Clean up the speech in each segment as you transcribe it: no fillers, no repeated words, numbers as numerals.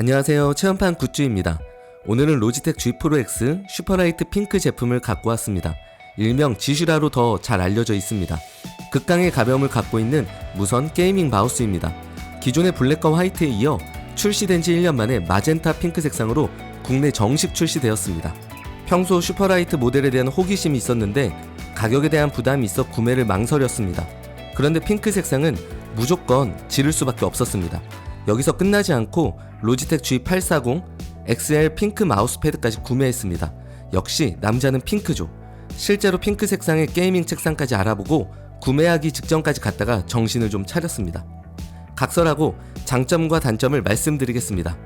안녕하세요, 체험판 굿즈입니다. 오늘은 로지텍 G 프로 X 슈퍼라이트 핑크 제품을 갖고 왔습니다. 일명 지슈라로 더 잘 알려져 있습니다. 극강의 가벼움을 갖고 있는 무선 게이밍 마우스입니다. 기존의 블랙과 화이트에 이어 출시된 지 1년 만에 마젠타 핑크 색상으로 국내 정식 출시되었습니다. 평소 슈퍼라이트 모델에 대한 호기심이 있었는데 가격에 대한 부담이 있어 구매를 망설였습니다. 그런데 핑크 색상은 무조건 지를 수밖에 없었습니다. 여기서 끝나지 않고 로지텍 G840 XL 핑크 마우스패드까지 구매했습니다. 역시 남자는 핑크죠. 실제로 핑크 색상의 게이밍 책상까지 알아보고 구매하기 직전까지 갔다가 정신을 좀 차렸습니다. 각설하고 장점과 단점을 말씀드리겠습니다.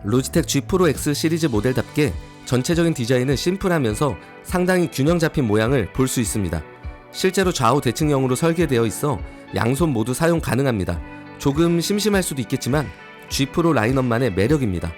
로지텍 G 프로 X 시리즈 모델답게 전체적인 디자인은 심플하면서 상당히 균형 잡힌 모양을 볼 수 있습니다. 실제로 좌우 대칭형으로 설계되어 있어 양손 모두 사용 가능합니다. 조금 심심할 수도 있겠지만 G 프로 라인업만의 매력입니다.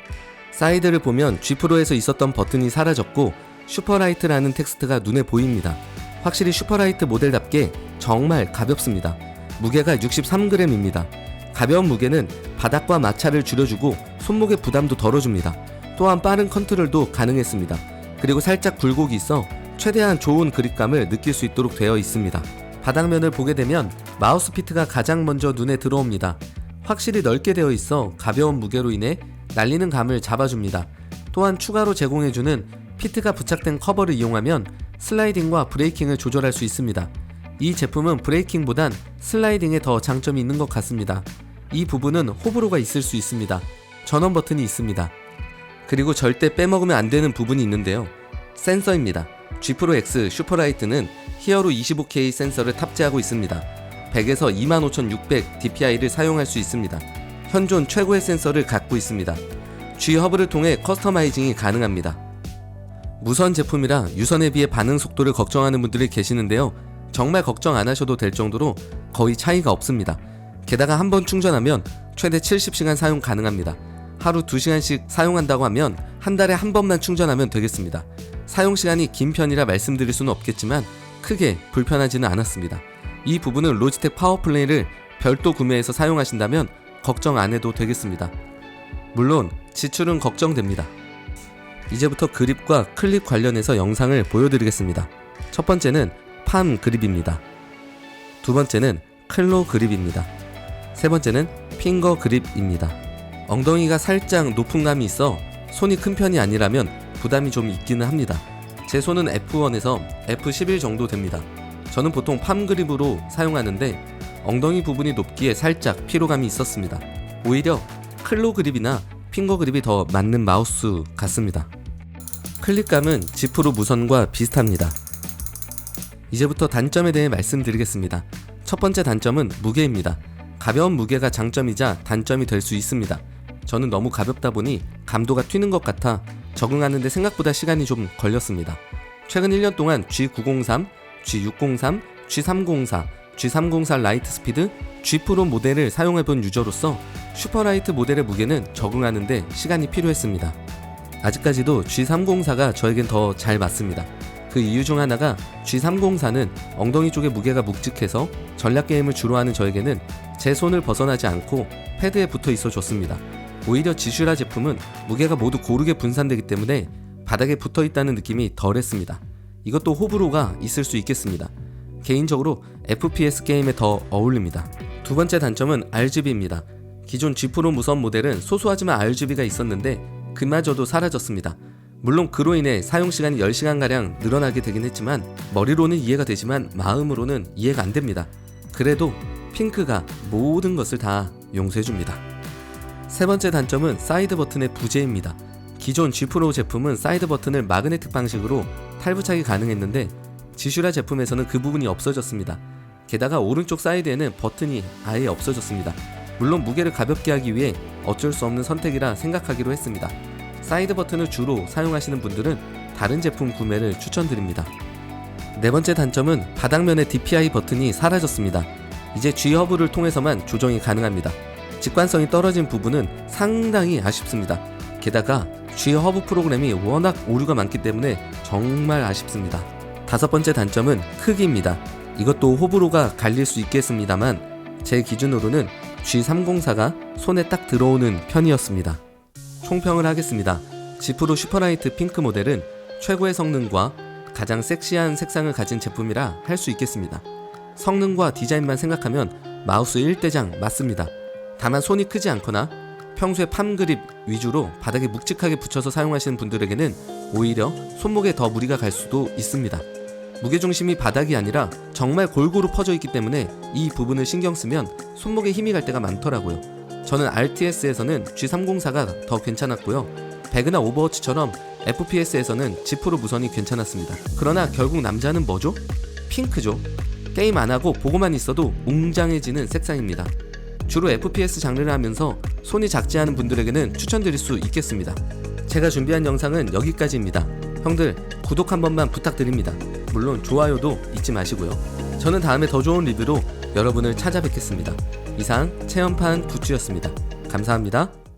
사이드를 보면 G 프로에서 있었던 버튼이 사라졌고 슈퍼라이트라는 텍스트가 눈에 보입니다. 확실히 슈퍼라이트 모델답게 정말 가볍습니다. 무게가 63g입니다. 가벼운 무게는 바닥과 마찰을 줄여주고 손목의 부담도 덜어줍니다. 또한 빠른 컨트롤도 가능했습니다. 그리고 살짝 굴곡이 있어 최대한 좋은 그립감을 느낄 수 있도록 되어 있습니다. 바닥면을 보게 되면 마우스 피트가 가장 먼저 눈에 들어옵니다. 확실히 넓게 되어 있어 가벼운 무게로 인해 날리는 감을 잡아줍니다. 또한 추가로 제공해주는 피트가 부착된 커버를 이용하면 슬라이딩과 브레이킹을 조절할 수 있습니다. 이 제품은 브레이킹보단 슬라이딩에 더 장점이 있는 것 같습니다. 이 부분은 호불호가 있을 수 있습니다. 전원 버튼이 있습니다. 그리고 절대 빼먹으면 안 되는 부분이 있는데요. 센서입니다. G 프로 X 슈퍼라이트는 히어로 25K 센서를 탑재하고 있습니다. 100에서 25600 DPI를 사용할 수 있습니다. 현존 최고의 센서를 갖고 있습니다. G 허브를 통해 커스터마이징이 가능합니다. 무선 제품이라 유선에 비해 반응 속도를 걱정하는 분들이 계시는데요. 정말 걱정 안 하셔도 될 정도로 거의 차이가 없습니다. 게다가 한번 충전하면 최대 70시간 사용 가능합니다. 하루 2시간씩 사용한다고 하면 한 달에 한 번만 충전하면 되겠습니다. 사용시간이 긴 편이라 말씀드릴 수는 없겠지만 크게 불편하지는 않았습니다. 이 부분은 로지텍 파워플레이를 별도 구매해서 사용하신다면 걱정 안 해도 되겠습니다. 물론 지출은 걱정됩니다. 이제부터 그립과 클립 관련해서 영상을 보여드리겠습니다. 첫 번째는 팜 그립입니다. 두 번째는 클로 그립입니다. 세 번째는 핑거 그립입니다. 엉덩이가 살짝 높은 감이 있어 손이 큰 편이 아니라면 부담이 좀 있기는 합니다. 제 손은 F1에서 F11 정도 됩니다. 저는 보통 팜 그립으로 사용하는데 엉덩이 부분이 높기에 살짝 피로감이 있었습니다. 오히려 클로 그립이나 핑거 그립이 더 맞는 마우스 같습니다. 클릭감은 G 프로 무선과 비슷합니다. 이제부터 단점에 대해 말씀드리겠습니다. 첫 번째 단점은 무게입니다. 가벼운 무게가 장점이자 단점이 될 수 있습니다. 저는 너무 가볍다 보니 감도가 튀는 것 같아 적응하는데 생각보다 시간이 좀 걸렸습니다. 최근 1년 동안 G903, G603, G304, G304 라이트 스피드, G 프로 모델을 사용해본 유저로서 슈퍼라이트 모델의 무게는 적응하는데 시간이 필요했습니다. 아직까지도 G304가 저에겐 더 잘 맞습니다. 그 이유 중 하나가 G304는 엉덩이 쪽의 무게가 묵직해서 전략 게임을 주로 하는 저에게는 제 손을 벗어나지 않고 패드에 붙어 있어 줬습니다. 오히려 지슈라 제품은 무게가 모두 고르게 분산되기 때문에 바닥에 붙어 있다는 느낌이 덜했습니다. 이것도 호불호가 있을 수 있겠습니다. 개인적으로 FPS 게임에 더 어울립니다. 두 번째 단점은 RGB입니다. 기존 G 프로 무선 모델은 소소하지만 RGB가 있었는데 그마저도 사라졌습니다. 물론 그로 인해 사용시간이 10시간가량 늘어나게 되긴 했지만 머리로는 이해가 되지만 마음으로는 이해가 안 됩니다. 그래도 핑크가 모든 것을 다 용서해줍니다. 세 번째 단점은 사이드 버튼의 부재입니다. 기존 G 프로 제품은 사이드 버튼을 마그네틱 방식으로 탈부착이 가능했는데 지슈라 제품에서는 그 부분이 없어졌습니다. 게다가 오른쪽 사이드에는 버튼이 아예 없어졌습니다. 물론 무게를 가볍게 하기 위해 어쩔 수 없는 선택이라 생각하기로 했습니다. 사이드 버튼을 주로 사용하시는 분들은 다른 제품 구매를 추천드립니다. 네 번째 단점은 바닥면의 DPI 버튼이 사라졌습니다. 이제 G 허브를 통해서만 조정이 가능합니다. 직관성이 떨어진 부분은 상당히 아쉽습니다. 게다가 G 허브 프로그램이 워낙 오류가 많기 때문에 정말 아쉽습니다. 다섯 번째 단점은 크기입니다. 이것도 호불호가 갈릴 수 있겠습니다만 제 기준으로는 G304가 손에 딱 들어오는 편이었습니다. 총평을 하겠습니다. G프로 슈퍼라이트 핑크 모델은 최고의 성능과 가장 섹시한 색상을 가진 제품이라 할 수 있겠습니다. 성능과 디자인만 생각하면 마우스 1대장 맞습니다. 다만 손이 크지 않거나 평소에 팜 그립 위주로 바닥에 묵직하게 붙여서 사용하시는 분들에게는 오히려 손목에 더 무리가 갈 수도 있습니다. 무게중심이 바닥이 아니라 정말 골고루 퍼져 있기 때문에 이 부분을 신경 쓰면 손목에 힘이 갈 때가 많더라고요. 저는 RTS에서는 G304가 더 괜찮았고요. 배그나 오버워치처럼 FPS에서는 G프로 무선이 괜찮았습니다. 그러나 결국 남자는 뭐죠? 핑크죠. 게임 안하고 보고만 있어도 웅장해지는 색상입니다. 주로 FPS 장르를 하면서 손이 작지 않은 분들에게는 추천드릴 수 있겠습니다. 제가 준비한 영상은 여기까지입니다. 형들 구독 한 번만 부탁드립니다. 물론 좋아요도 잊지 마시고요. 저는 다음에 더 좋은 리뷰로 여러분을 찾아뵙겠습니다. 이상 체험판 굿즈였습니다. 감사합니다.